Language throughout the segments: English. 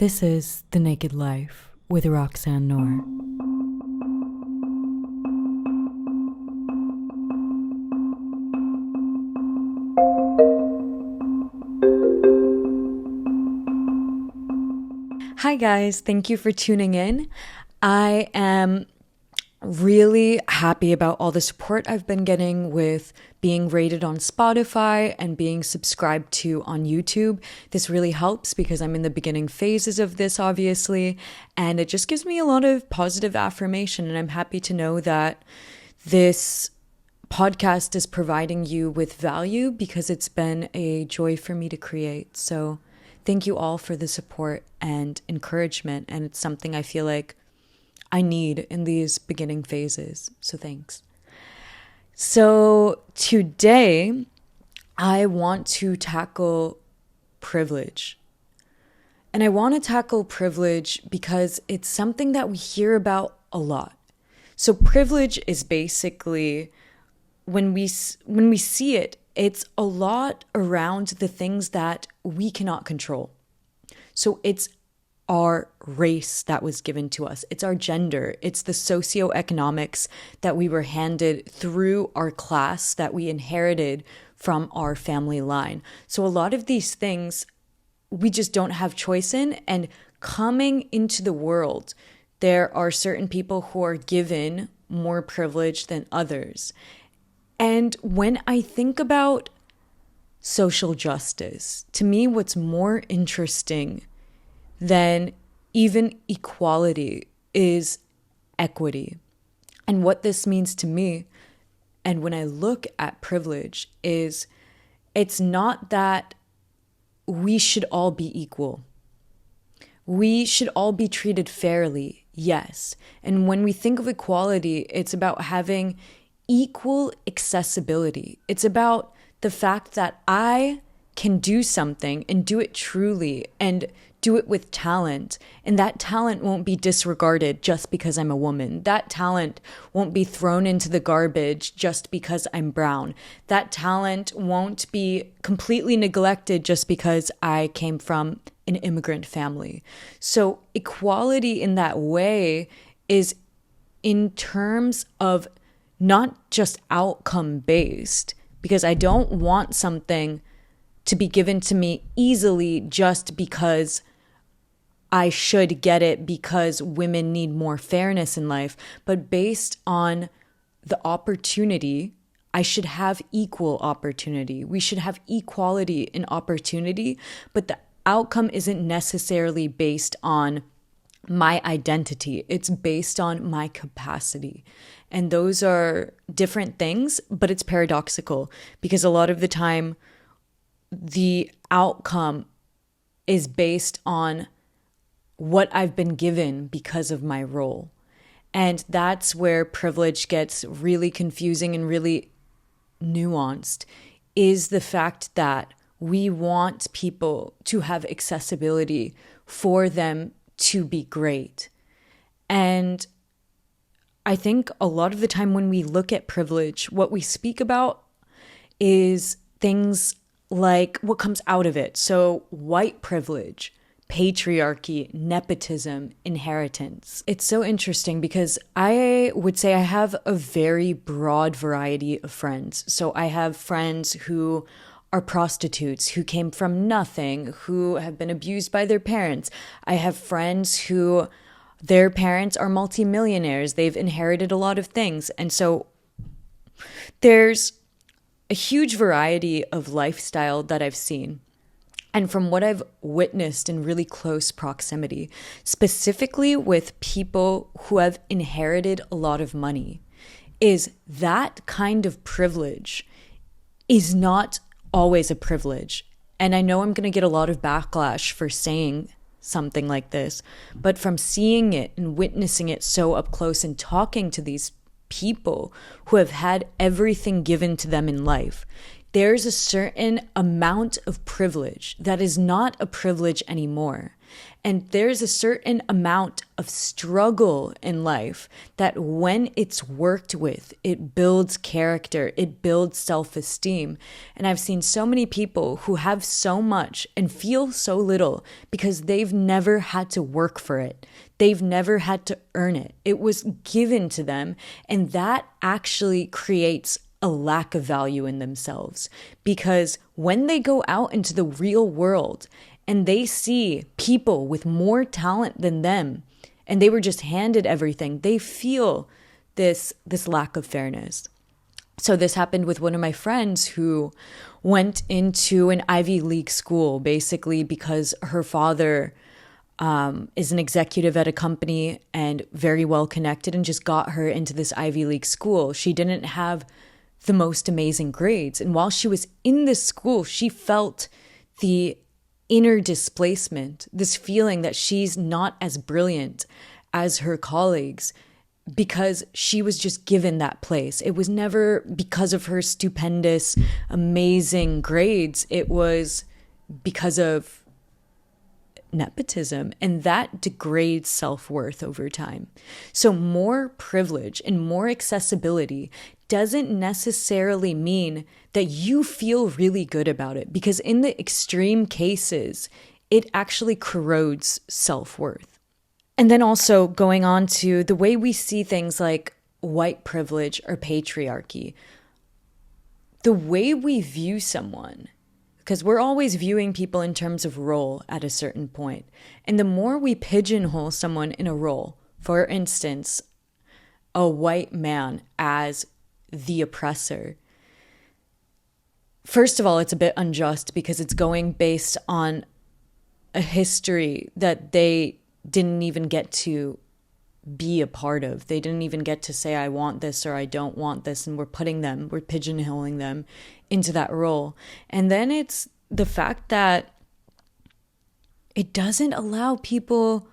This is The Naked Life with Roxanne Noor. Hi guys, thank you for tuning in. I am really happy about all the support I've been getting with being rated on Spotify and being subscribed to on YouTube. This really helps because I'm in the beginning phases of this, obviously, and it just gives me a lot of positive affirmation, and I'm happy to know that this podcast is providing you with value because it's been a joy for me to create. So thank you all for the support and encouragement, and it's something I feel like I need in these beginning phases. So thanks. So today, I want to tackle privilege. And I want to tackle privilege because it's something that we hear about a lot. So privilege is basically, when we see it, it's a lot around the things that we cannot control. So it's our race that was given to us. It's our gender. It's the socioeconomics that we were handed through our class that we inherited from our family line. So a lot of these things we just don't have choice in. And coming into the world, there are certain people who are given more privilege than others. And when I think about social justice, to me, what's more interesting than even equality is equity. And what this means to me, and when I look at privilege, is it's not that we should all be equal. We should all be treated fairly, yes. And when we think of equality, it's about having equal accessibility. It's about the fact that I can do something and do it truly and do it with talent. And that talent won't be disregarded just because I'm a woman. That talent won't be thrown into the garbage just because I'm brown. That talent won't be completely neglected just because I came from an immigrant family. So equality in that way is in terms of not just outcome based, because I don't want something to be given to me easily just because I should get it because women need more fairness in life, but based on the opportunity, I should have equal opportunity. We should have equality in opportunity, but the outcome isn't necessarily based on my identity. It's based on my capacity. And those are different things, but it's paradoxical because a lot of the time, the outcome is based on what I've been given because of my role. And that's where privilege gets really confusing and really nuanced, is the fact that we want people to have accessibility for them to be great. And I think a lot of the time when we look at privilege, what we speak about is things like what comes out of it. So white privilege, patriarchy, nepotism, inheritance. It's so interesting because I would say I have a very broad variety of friends. So I have friends who are prostitutes, who came from nothing, who have been abused by their parents. I have friends who their parents are multimillionaires. They've inherited a lot of things. And so there's a huge variety of lifestyle that I've seen. And from what I've witnessed in really close proximity, specifically with people who have inherited a lot of money, is that kind of privilege is not always a privilege. And I know I'm going to get a lot of backlash for saying something like this, but from seeing it and witnessing it so up close and talking to these people who have had everything given to them in life, there's a certain amount of privilege that is not a privilege anymore. And there's a certain amount of struggle in life that when it's worked with, it builds character, it builds self-esteem. And I've seen so many people who have so much and feel so little because they've never had to work for it. They've never had to earn it. It was given to them, and that actually creates a lack of value in themselves, because when they go out into the real world and they see people with more talent than them and they were just handed everything, they feel this lack of fairness. So this happened with one of my friends who went into an Ivy League school basically because her father is an executive at a company and very well connected, and just got her into this Ivy League school. She didn't have the most amazing grades. And while she was in this school, she felt the inner displacement, this feeling that she's not as brilliant as her colleagues because she was just given that place. It was never because of her stupendous, amazing grades. It was because of nepotism, and that degrades self-worth over time. So more privilege and more accessibility doesn't necessarily mean that you feel really good about it, because in the extreme cases, it actually corrodes self-worth. And then also going on to the way we see things like white privilege or patriarchy, the way we view someone, because we're always viewing people in terms of role at a certain point. And the more we pigeonhole someone in a role, for instance, a white man as the oppressor, first of all, it's a bit unjust because it's going based on a history that they didn't even get to be a part of. They didn't even get to say, I want this or I don't want this. And we're pigeonholing them into that role. And then it's the fact that it doesn't allow people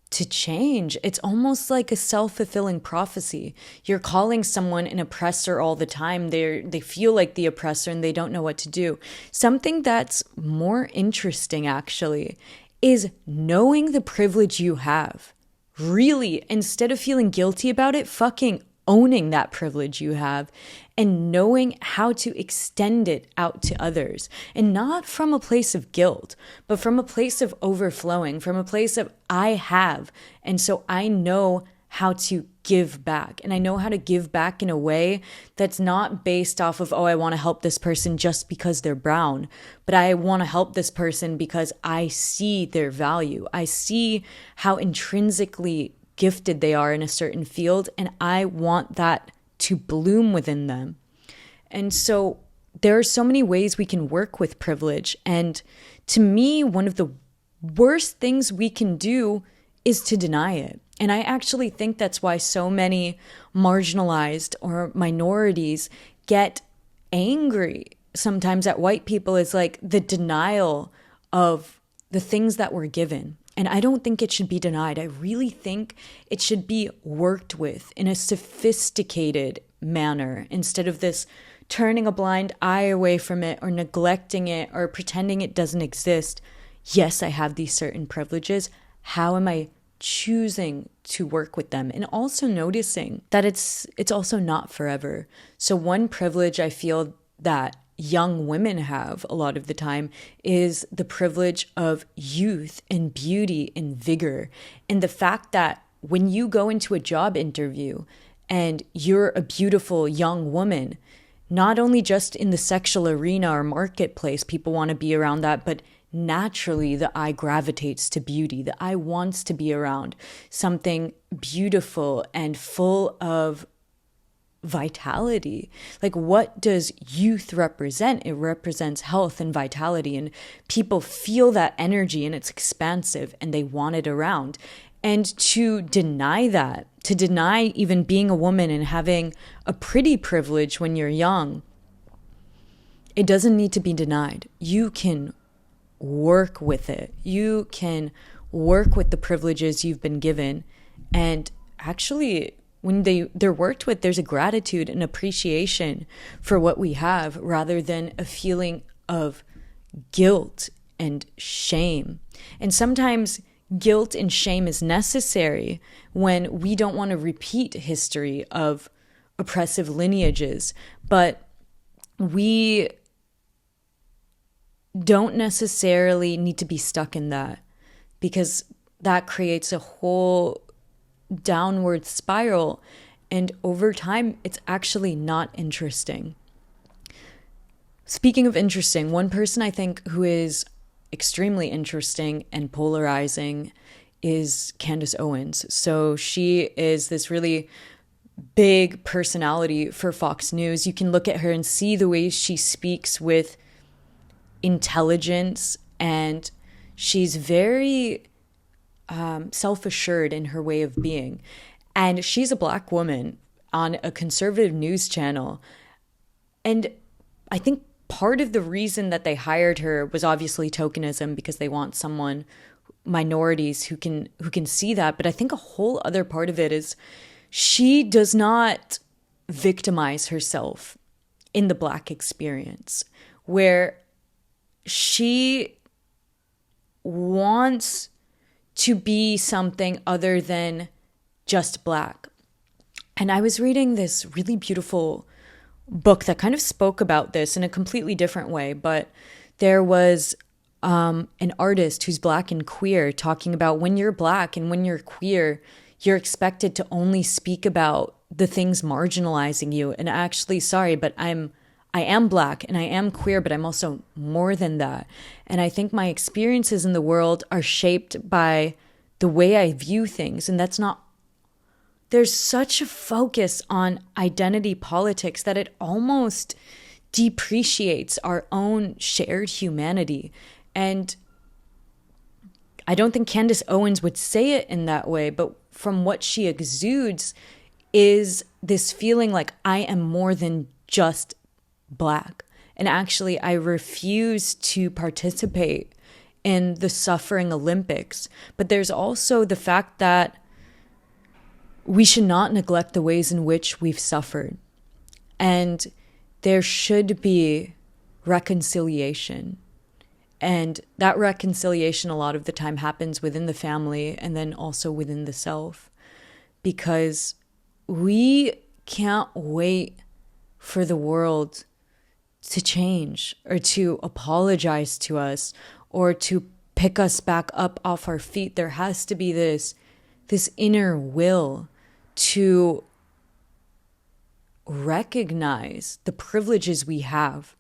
to change. It's almost like a self-fulfilling prophecy. You're calling someone an oppressor all the time. They feel like the oppressor and they don't know what to do. Something that's more interesting, actually, is knowing the privilege you have. Really, instead of feeling guilty about it, fucking owning that privilege you have and knowing how to extend it out to others. And not from a place of guilt, but from a place of overflowing, from a place of I have. And so I know how to give back. And I know how to give back in a way that's not based off of, oh, I want to help this person just because they're brown, but I want to help this person because I see their value. I see how intrinsically gifted they are in a certain field, and I want that to bloom within them. And so there are so many ways we can work with privilege. And to me, one of the worst things we can do is to deny it. And I actually think that's why so many marginalized or minorities get angry sometimes at white people, is like the denial of the things that we're given. And I don't think it should be denied. I really think it should be worked with in a sophisticated manner instead of this turning a blind eye away from it or neglecting it or pretending it doesn't exist. Yes, I have these certain privileges. How am I choosing to work with them? And also noticing that it's also not forever. So one privilege I feel that young women have a lot of the time is the privilege of youth and beauty and vigor. And the fact that when you go into a job interview and you're a beautiful young woman, not only just in the sexual arena or marketplace, people want to be around that, but naturally the eye gravitates to beauty. The eye wants to be around something beautiful and full of vitality. Like, what does youth represent? It represents health and vitality, and people feel that energy and it's expansive and they want it around. And to deny that, to deny even being a woman and having a pretty privilege when you're young, it doesn't need to be denied. You can work with it. You can work with the privileges you've been given, and actually when they're worked with, there's a gratitude and appreciation for what we have rather than a feeling of guilt and shame. And sometimes guilt and shame is necessary when we don't want to repeat history of oppressive lineages, but we don't necessarily need to be stuck in that, because that creates a whole downward spiral, and over time it's actually not interesting. Speaking of interesting, one person I think who is extremely interesting and polarizing is Candace Owens. So she is this really big personality for Fox News. You can look at her and see the way she speaks with intelligence, and she's very self-assured in her way of being. And she's a Black woman on a conservative news channel. And I think part of the reason that they hired her was obviously tokenism, because they want someone, minorities who can see that. But I think a whole other part of it is she does not victimize herself in the Black experience, where she wants to be something other than just Black. And I was reading this really beautiful book that kind of spoke about this in a completely different way, but there was an artist who's Black and queer talking about when you're Black and when you're queer, you're expected to only speak about the things marginalizing you. And actually, sorry, but I am Black and I am queer, but I'm also more than that. And I think my experiences in the world are shaped by the way I view things. And that's not, there's such a focus on identity politics that it almost depreciates our own shared humanity. And I don't think Candace Owens would say it in that way, but from what she exudes is this feeling like I am more than just Black. And actually, I refuse to participate in the suffering Olympics. But there's also the fact that we should not neglect the ways in which we've suffered. And there should be reconciliation. And that reconciliation a lot of the time happens within the family and then also within the self. Because we can't wait for the world to change or to apologize to us or to pick us back up off our feet. There has to be this inner will to recognize the privileges we have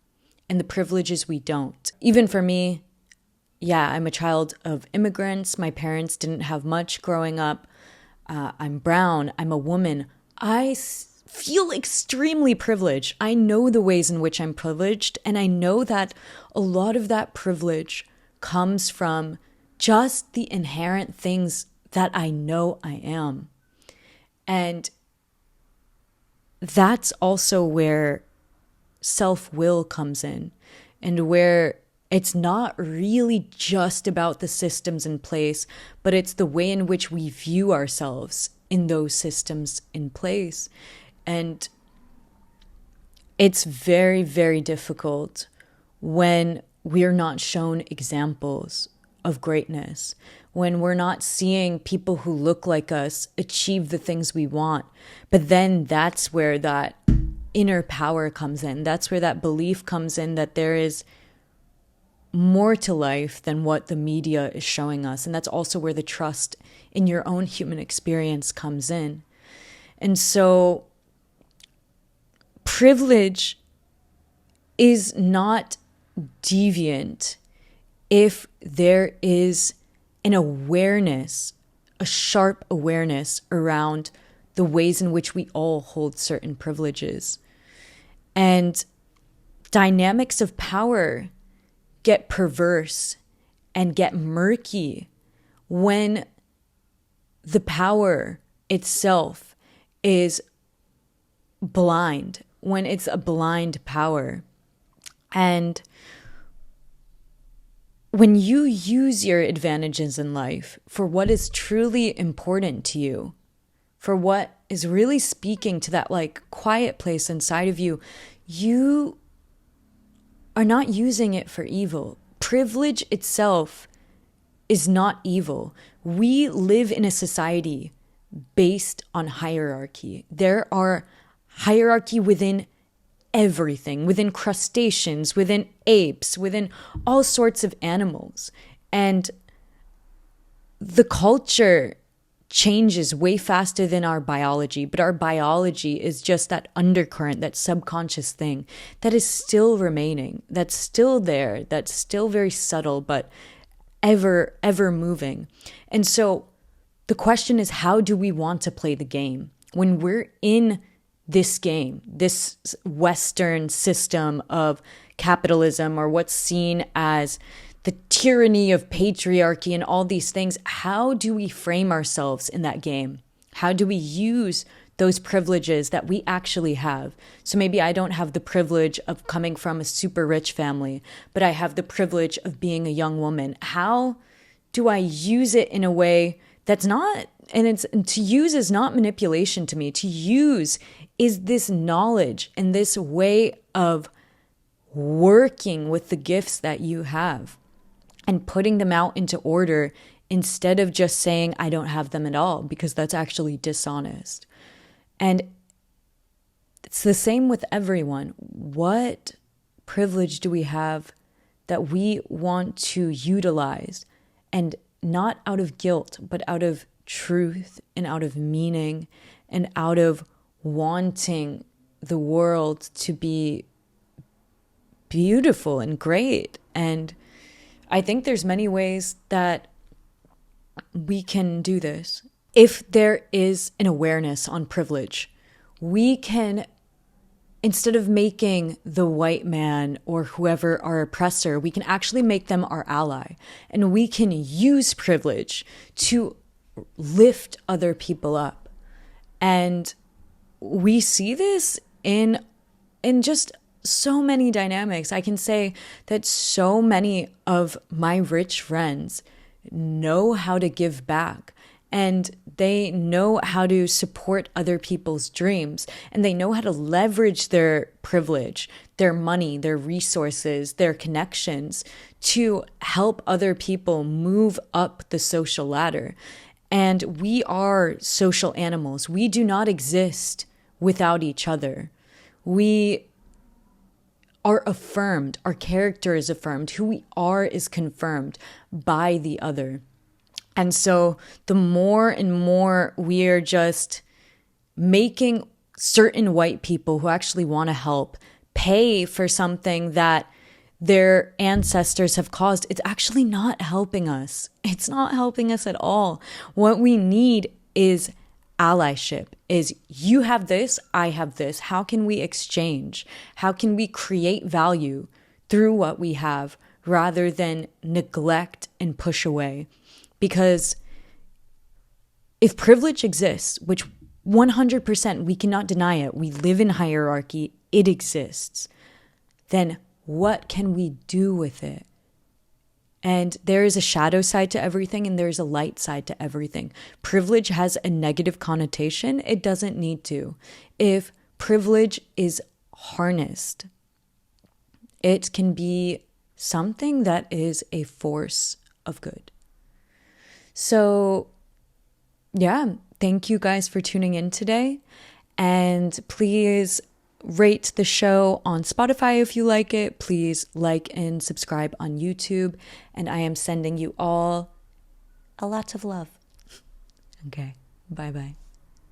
and the privileges we don't. Even for me, yeah, I'm a child of immigrants. My parents didn't have much growing up. I'm brown. I'm a woman. I feel extremely privileged. I know the ways in which I'm privileged, and I know that a lot of that privilege comes from just the inherent things that I know I am. And that's also where self-will comes in, and where it's not really just about the systems in place, but it's the way in which we view ourselves in those systems in place. And it's very, very difficult when we're not shown examples of greatness, when we're not seeing people who look like us achieve the things we want. But then that's where that inner power comes in. That's where that belief comes in that there is more to life than what the media is showing us. And that's also where the trust in your own human experience comes in. And so privilege is not deviant if there is an awareness, a sharp awareness around the ways in which we all hold certain privileges. And dynamics of power get perverse and get murky when the power itself is blind, when it's a blind power. And when you use your advantages in life for what is truly important to you, for what is really speaking to that like quiet place inside of you, you are not using it for evil. Privilege itself is not evil. We live in a society based on hierarchy. There are hierarchy within everything, within crustaceans, within apes, within all sorts of animals. And the culture changes way faster than our biology, but our biology is just that undercurrent, that subconscious thing that is still remaining, that's still there, that's still very subtle, but ever moving. And so the question is, how do we want to play the game? When we're in this game, this Western system of capitalism, or what's seen as the tyranny of patriarchy and all these things, how do we frame ourselves in that game? How do we use those privileges that we actually have? So maybe I don't have the privilege of coming from a super rich family, but I have the privilege of being a young woman. How do I use it in a way that's not, and to use is not manipulation to me. To use is this knowledge and this way of working with the gifts that you have and putting them out into order, instead of just saying, I don't have them at all, because that's actually dishonest. And it's the same with everyone. What privilege do we have that we want to utilize, and not out of guilt, but out of truth and out of meaning and out of wanting the world to be beautiful and great? And I think there's many ways that we can do this. If there is an awareness on privilege, we can, instead of making the white man or whoever our oppressor, we can actually make them our ally. And we can use privilege to lift other people up. And we see this in just so many dynamics. I can say that so many of my rich friends know how to give back, and they know how to support other people's dreams, and they know how to leverage their privilege, their money, their resources, their connections to help other people move up the social ladder. And we are social animals. We do not exist without each other. We are affirmed, our character is affirmed, who we are is confirmed by the other. And so the more and more we are just making certain white people who actually want to help pay for something that their ancestors have caused, it's actually not helping us. It's not helping us at all. What we need is allyship, is you have this, I have this. How can we exchange? How can we create value through what we have rather than neglect and push away? Because if privilege exists, which 100% we cannot deny it, we live in hierarchy, it exists, then what can we do with it? And there is a shadow side to everything, and there's a light side to everything. Privilege has a negative connotation. It doesn't need to. If privilege is harnessed, it can be something that is a force of good. So, yeah, thank you guys for tuning in today. And please rate the show on Spotify if you like it. Please like and subscribe on YouTube. And I am sending you all a lot of love. Okay, bye-bye.